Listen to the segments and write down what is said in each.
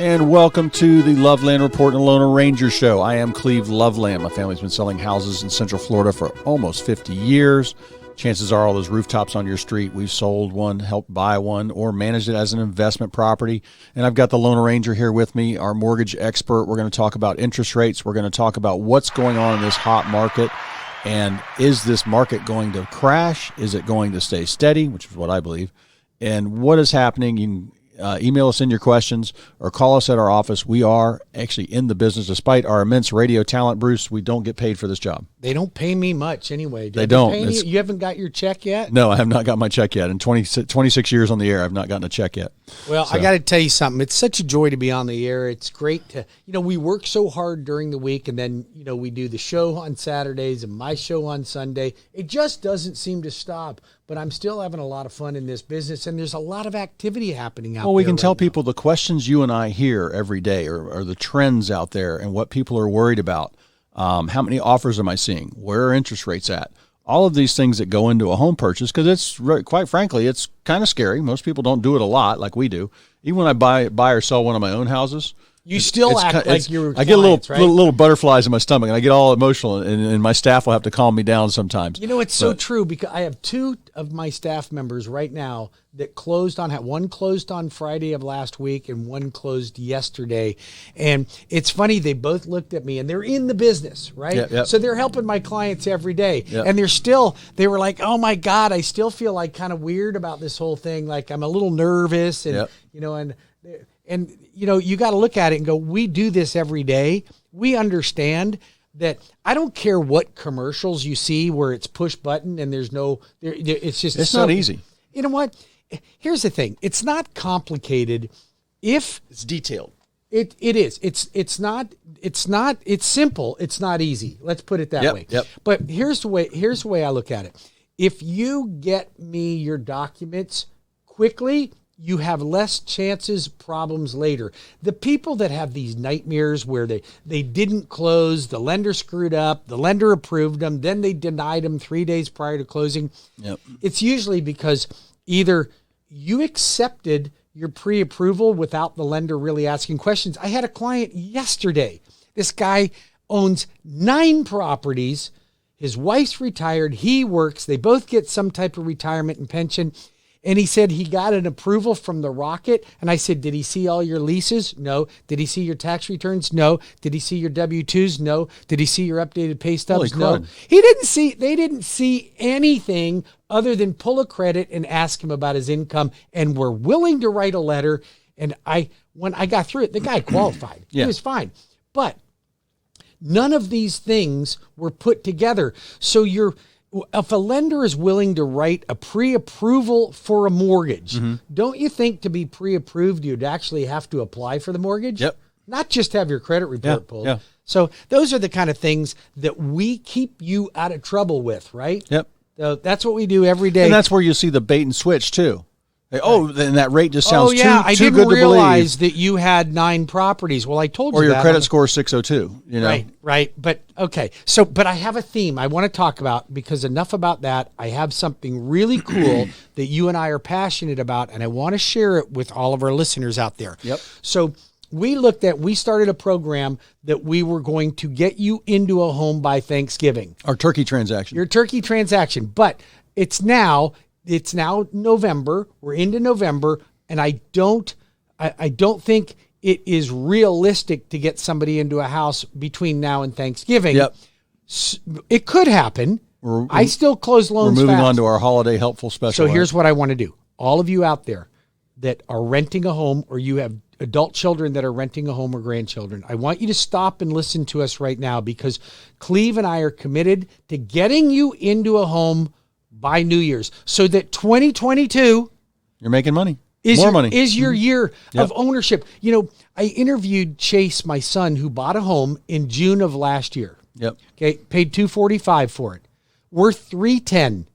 And welcome to the Loveland Report and Lone Ranger Show. I am Cleve Loveland. My family's been selling houses in Central Florida for almost 50 years. Chances are all those rooftops on your street, we've sold one, helped buy one, or managed it as an investment property. And I've got the Lone Ranger here with me, our mortgage expert. We're going to talk about interest rates. We're going to talk about what's going on in this hot market. And is this market going to crash? Is it going to stay steady, which is what I believe? And what is happening? You can email us in your questions or call us at our office. We are actually in the business. Despite our immense radio talent, Bruce, we don't get paid for this job. They don't pay me much anyway. They don't. You haven't got your check yet? No, I have not got my check yet. In 26 years on the air, I've not gotten a check yet. Well, I got to tell you something. It's such a joy to be on the air. It's great to, we work so hard during the week, and then, we do the show on Saturdays and my show on Sunday. It just doesn't seem to stop. But I'm still having a lot of fun in this business, and there's a lot of activity happening out there. Well, we can tell people the questions you and I hear every day are the trends out there and what people are worried about. How many offers am I seeing? Where are interest rates at? All of these things that go into a home purchase, because it's, quite frankly, it's kind of scary. Most people don't do it a lot like we do. Even when I buy or sell one of my own houses, you still act like you're I get little butterflies in my stomach, and I get all emotional, and my staff will have to calm me down sometimes. It's so true, because I have two of my staff members right now that closed on one closed on Friday of last week and one closed yesterday. And it's funny, they both looked at me, and they're in the business, right? Yep. So they're helping my clients every day. Yep. And they were like, oh my God, I still feel like kind of weird about this whole thing. Like I'm a little nervous and, and you got to look at it and go, we do this every day. We understand that. I don't care what commercials you see where it's push button and there's it's not easy. You know what? Here's the thing. It's not complicated if it's detailed. It is. It's simple. It's not easy. Let's put it that way. Yep. But here's the way I look at it. If you get me your documents quickly, you have less problems later. The people that have these nightmares where they didn't close, the lender screwed up, the lender approved them, then they denied them 3 days prior to closing. Yep. It's usually because either you accepted your pre-approval without the lender really asking questions. I had a client yesterday. This guy owns 9 properties. His wife's retired. He works. They both get some type of retirement and pension. And he said he got an approval from the Rocket. And I said, did he see all your leases? No. Did he see your tax returns? No. Did he see your W-2s? No. Did he see your updated pay stubs? No. They didn't see anything other than pull a credit and ask him about his income, and were willing to write a letter. And when I got through it, the guy qualified. Yeah. He was fine. But none of these things were put together. So if a lender is willing to write a pre-approval for a mortgage, don't you think to be pre-approved, you'd actually have to apply for the mortgage? Yep. Not just have your credit report pulled. Yeah. So those are the kind of things that we keep you out of trouble with, right? Yep. So that's what we do every day. And that's where you see the bait and switch too. Then that rate just sounds too good to believe. I didn't realize that you had 9 properties. Well, I told you that. Or your credit score is 602, Right. But okay. But I have a theme I want to talk about, because enough about that. I have something really cool that you and I are passionate about, and I want to share it with all of our listeners out there. Yep. So we started a program that we were going to get you into a home by Thanksgiving. Our turkey transaction. Your turkey transaction. But it's now November. We're into November, and I don't think it is realistic to get somebody into a house between now and Thanksgiving. Yep. It could happen. I still close loans We're moving fast. on to our holiday helpful special. So here's what I want to do. All of you out there that are renting a home, or you have adult children that are renting a home or grandchildren, I want you to stop and listen to us right now, because Cleve and I are committed to getting you into a home by New Year's, so that 2022 you're making money. is your year Yep. of ownership. I interviewed Chase, my son, who bought a home in June of last year. Yep. Okay, paid $245 for it, worth $310.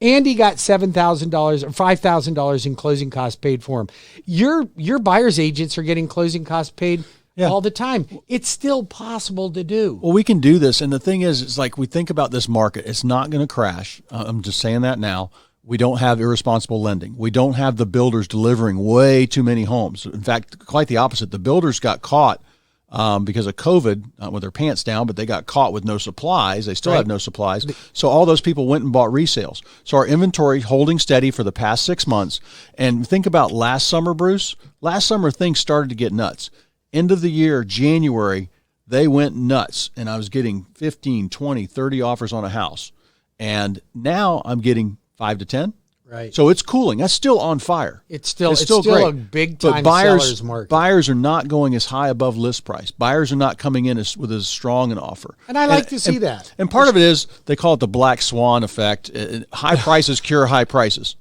And he got $7,000 or $5,000 in closing costs paid for him. Your buyer's agents are getting closing costs paid all the time. It's still possible to do. Well, we can do this. And the thing is, it's like we think about this market. It's not going to crash. I'm just saying that now. We don't have irresponsible lending. We don't have the builders delivering way too many homes. In fact, quite the opposite. The builders got caught because of COVID, not with their pants down, but they got caught with no supplies. They still have no supplies. So all those people went and bought resales. So our inventory holding steady for the past 6 months. And think about last summer, Bruce. Last summer, things started to get nuts. End of the year, January, they went nuts. And I was getting 15, 20, 30 offers on a house. And now I'm getting 5 to 10. Right. So it's cooling. That's still on fire. It's still great. a big time seller's market. Buyers are not going as high above list price. Buyers are not coming in with as strong an offer. And I like to see that. And part of it is they call it the black swan effect. High prices cure high prices.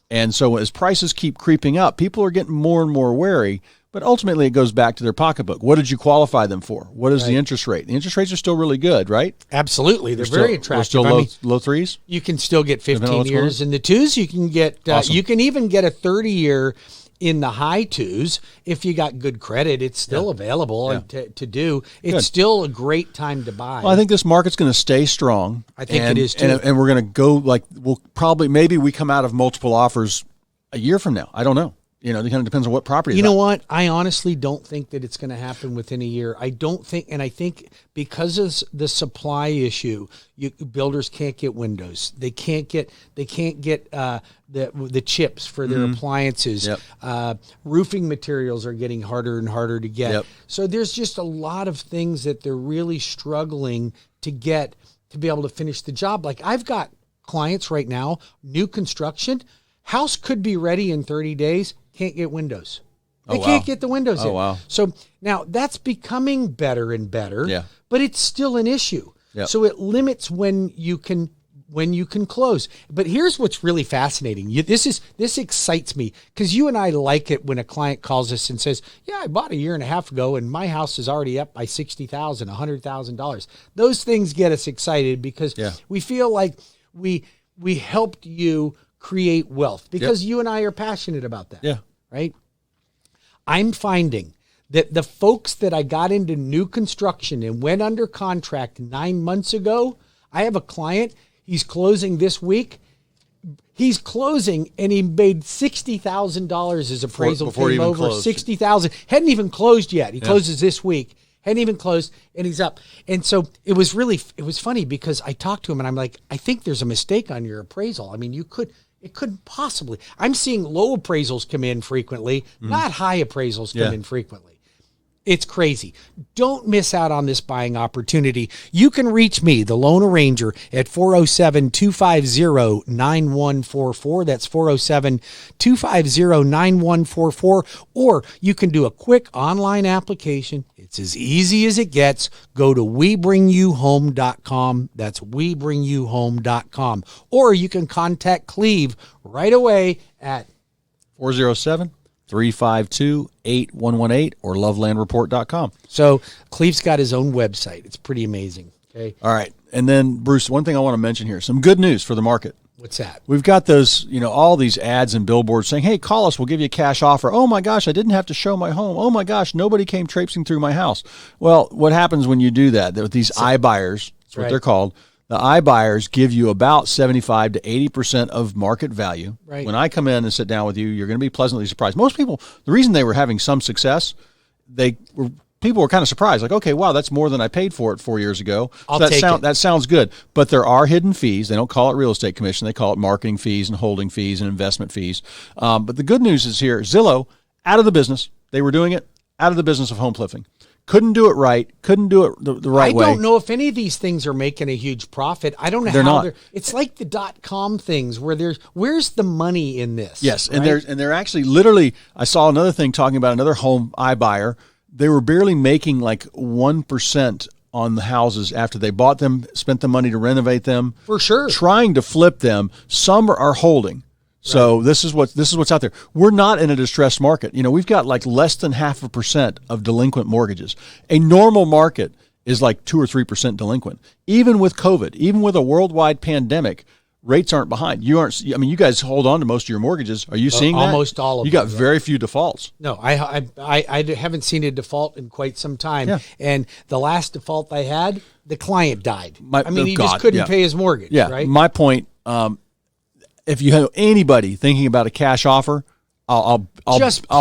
And so as prices keep creeping up, people are getting more and more wary. But ultimately, it goes back to their pocketbook. What did you qualify them for? What is the interest rate? The interest rates are still really good, right? Absolutely. They're very attractive. We're still low threes? You can still get 15 years in the twos. You can get Awesome. You can even get a 30-year in the high twos if you got good credit. It's still available and to do. It's still a great time to buy. Well, I think this market's going to stay strong. I think it is too. And we're going to go maybe we come out of multiple offers a year from now. I don't know. It kind of depends on what property. You know what? I honestly don't think that it's going to happen within a year. I don't think, and I think because of the supply issue, builders can't get windows. They can't get the chips for their appliances. Yep. Roofing materials are getting harder and harder to get. Yep. So there's just a lot of things that they're really struggling to get to be able to finish the job. Like I've got clients right now, new construction, house could be ready in 30 days. Can't get windows. They can't get the windows in. Wow. So now that's becoming better and better. Yeah. But it's still an issue. Yep. So it limits when you can close. But here's what's really fascinating. This excites me because you and I like it when a client calls us and says, "Yeah, I bought a year and a half ago, and my house is already up by $60,000, $100,000." Those things get us excited because we feel like we helped you create wealth because you and I are passionate about that. Yeah. Right? I'm finding that the folks that I got into new construction and went under contract 9 months ago, I have a client, he's closing this week. He's closing and he made $60,000 as appraisal came over. $60,000. Hadn't even closed yet. He closes this week. Hadn't even closed, and he's up. And so it was funny because I talked to him and I'm like, I think there's a mistake on your appraisal. I mean, it couldn't possibly. I'm seeing low appraisals come in frequently, not high appraisals come in frequently. It's crazy. Don't miss out on this buying opportunity. You can reach me, the Loan Arranger, at 407-250-9144. That's 407-250-9144. Or you can do a quick online application. It's as easy as it gets. Go to WeBringYouHome.com. That's WeBringYouHome.com. Or you can contact Cleve right away at 407-352-8118 or lovelandreport.com. So Cleve's got his own website. It's pretty amazing. Okay. All right. And then, Bruce, one thing I want to mention here, some good news for the market. What's that? We've got those, all these ads and billboards saying, hey, call us, we'll give you a cash offer. Oh my gosh, I didn't have to show my home. Oh my gosh, nobody came traipsing through my house. Well, what happens when you do that? With these iBuyers, that's what they're called. The iBuyers give you about 75 to 80% of market value. Right. When I come in and sit down with you, you're going to be pleasantly surprised. Most people, the reason they were having some success, people were kind of surprised. Like, okay, wow, that's more than I paid for it 4 years ago. That sounds good. But there are hidden fees. They don't call it real estate commission. They call it marketing fees and holding fees and investment fees. But the good news is here, Zillow, out of the business. They were doing it out of the business of home flipping. Couldn't do it right. Couldn't do it the right way. I don't know if any of these things are making a huge profit. I don't know how they're. It's like the .com things where where's the money in this? Yes, right? and they're actually literally. I saw another thing talking about another home iBuyer. They were barely making like 1% on the houses after they bought them, spent the money to renovate them. For sure. Trying to flip them. Some are holding. So this is what's out there. We're not in a distressed market. We've got like less than 0.5% of delinquent mortgages. A normal market is like 2 or 3% delinquent. Even with COVID, even with a worldwide pandemic, rates aren't behind. You guys hold on to most of your mortgages. Are you seeing that? Almost all of them. You got very few defaults. No, I haven't seen a default in quite some time. Yeah. And the last default I had, the client died. He just couldn't pay his mortgage. Yeah. Right? My point, if you have anybody thinking about a cash offer, I'll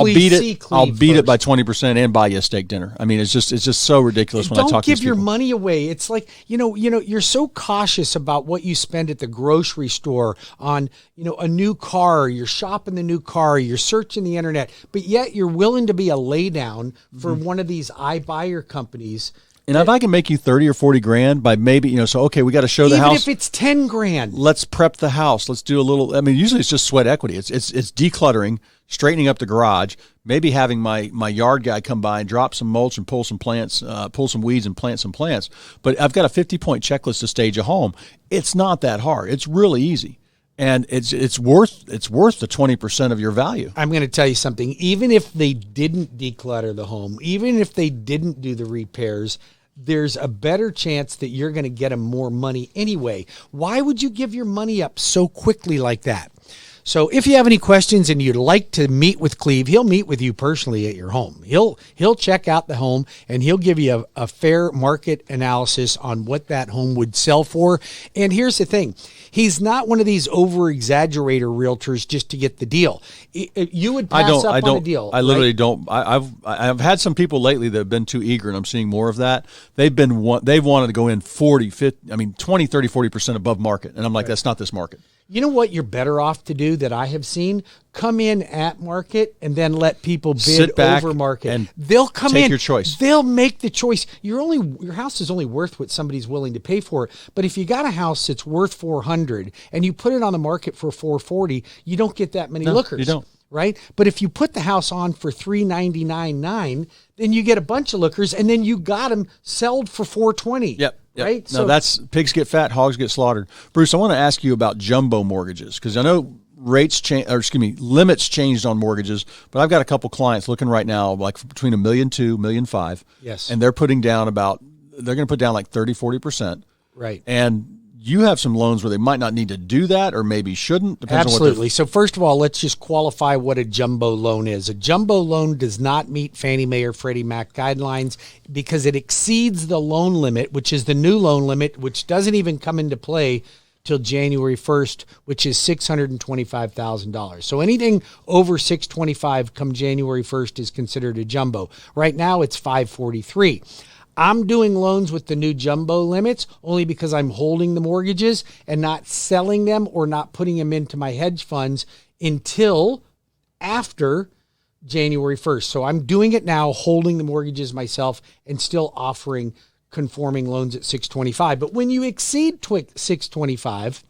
beat it. I'll beat it by 20% and buy you a steak dinner. I mean, it's just so ridiculous when I talk to Don't give these your people. money away. It's like, you're so cautious about what you spend at the grocery store on, a new car, you're shopping the new car, you're searching the internet, but yet you're willing to be a laydown for one of these iBuyer companies. And if I can make you 30 or 40 grand by maybe, okay, we got to show the Even house. if it's 10 grand. Let's prep the house. Let's do a little, usually it's just sweat equity. It's decluttering, straightening up the garage, maybe having my yard guy come by and drop some mulch and pull some plants, pull some weeds and plant some plants. But I've got a 50-point checklist to stage a home. It's not that hard. It's really easy. And it's worth the 20% of your value. I'm going to tell you something. Even if they didn't declutter the home, even if they didn't do the repairs, there's a better chance that you're going to get them more money anyway. Why would you give your money up so quickly like that? So if you have any questions and you'd like to meet with Cleve, he'll meet with you personally at your home. He'll check out the home and he'll give you a fair market analysis on what that home would sell for. And here's the thing. He's not one of these over-exaggerator realtors just to get the deal. You would pass up on a deal. I literally don't. I've had some people lately that have been too eager, and I'm seeing more of that. They've wanted to go in 40, 50, 20, 30, 40% above market. And I'm like, That's not this market. You know what you're better off to do that I have seen? Come in at market and then let people bid Sit back over market. and They'll come take in. your choice. They'll make the choice. Your house is only worth what somebody's willing to pay for it. But if you got a house that's worth 400 and you put it on the market for 440, you don't get that many lookers. You don't. Right? But if you put the house on for $399.9, then you get a bunch of lookers, and then you got them sold for $420. Yep. Right? No, that's pigs get fat, hogs get slaughtered. Bruce, I want to ask you about jumbo mortgages because I know limits changed on mortgages, but I've got a couple clients looking right now like between $1.2 million, $1.5 million. Yes. And they're putting down they're going to put down like 30, 40%. Right. And you have some loans where they might not need to do that or maybe shouldn't. Depends Absolutely. So first of all, let's just qualify what a jumbo loan is. A jumbo loan does not meet Fannie Mae or Freddie Mac guidelines because it exceeds the loan limit, which is the new loan limit, which doesn't even come into play till January 1st, which is $625,000. So anything over $625 come January 1st is considered a jumbo. Right now it's $543. I'm doing loans with the new jumbo limits only because I'm holding the mortgages and not selling them or not putting them into my hedge funds until after January 1st. So I'm doing it now, holding the mortgages myself and still offering conforming loans at 625. But when you exceed 625,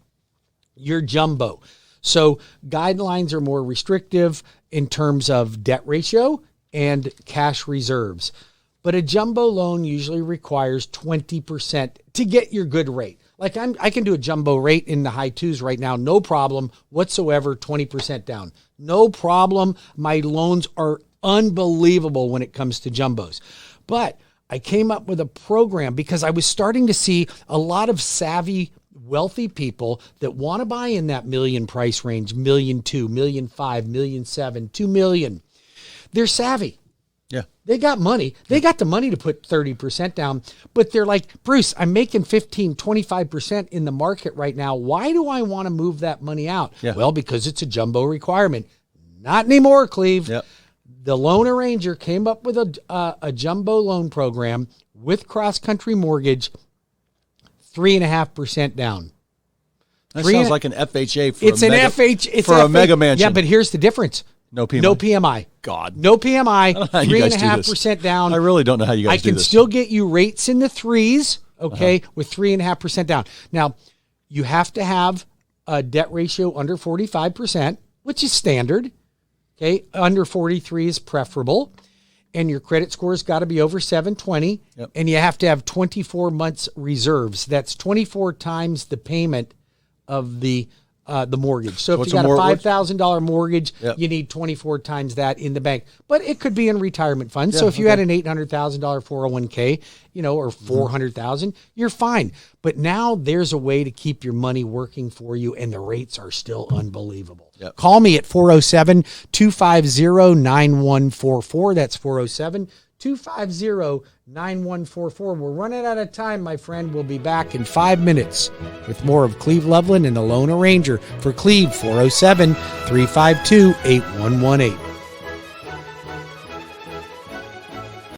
you're jumbo. So guidelines are more restrictive in terms of debt ratio and cash reserves. But a jumbo loan usually requires 20% to get your good rate. Like I can do a jumbo rate in the high twos right now, no problem whatsoever, 20% down. No problem. My loans are unbelievable when it comes to jumbos. But I came up with a program because I was starting to see a lot of savvy, wealthy people that want to buy in that million price range, $1.2 million, $1.5 million, $1.7 million, $2 million. They're savvy. Yeah. They got money. They got the money to put 30% down, but they're like, Bruce, I'm making 15, 25% in the market right now. Why do I want to move that money out? Yeah. Well, because it's a jumbo requirement. Not anymore, Cleve. Yep. The loan arranger came up with a jumbo loan program with cross-country mortgage, 3.5% down. That sounds like an FHA for It's a an mega, FH. It's for a mega mansion. Yeah, but here's the difference. No PMI. No PMI. God. No PMI. I don't know how you guys do this. 3.5% down. I really don't know how you guys do I can this. still get you rates in the threes, okay, with 3.5% down. Now, you have to have a debt ratio under 45%, which is standard. Okay, under 43 is preferable. And your credit score's got to be over 720. Yep. And you have to have 24 months reserves. That's 24 times the payment of the mortgage. So if what's you got a a mor- $5,000 mortgage, Yep. you need 24 times that in the bank. But it could be in retirement funds. Yeah, So if you okay. had an $800,000 401k, or 400,000, you're fine. But now there's a way to keep your money working for you, and the rates are still unbelievable. Yep. Call me at 407-250-9144. That's 407-250-9144. 9144. We're running out of time, my friend. We'll be back in 5 minutes with more of Cleve Loveland and the Lone Ranger. For Cleve, 407-352-8118.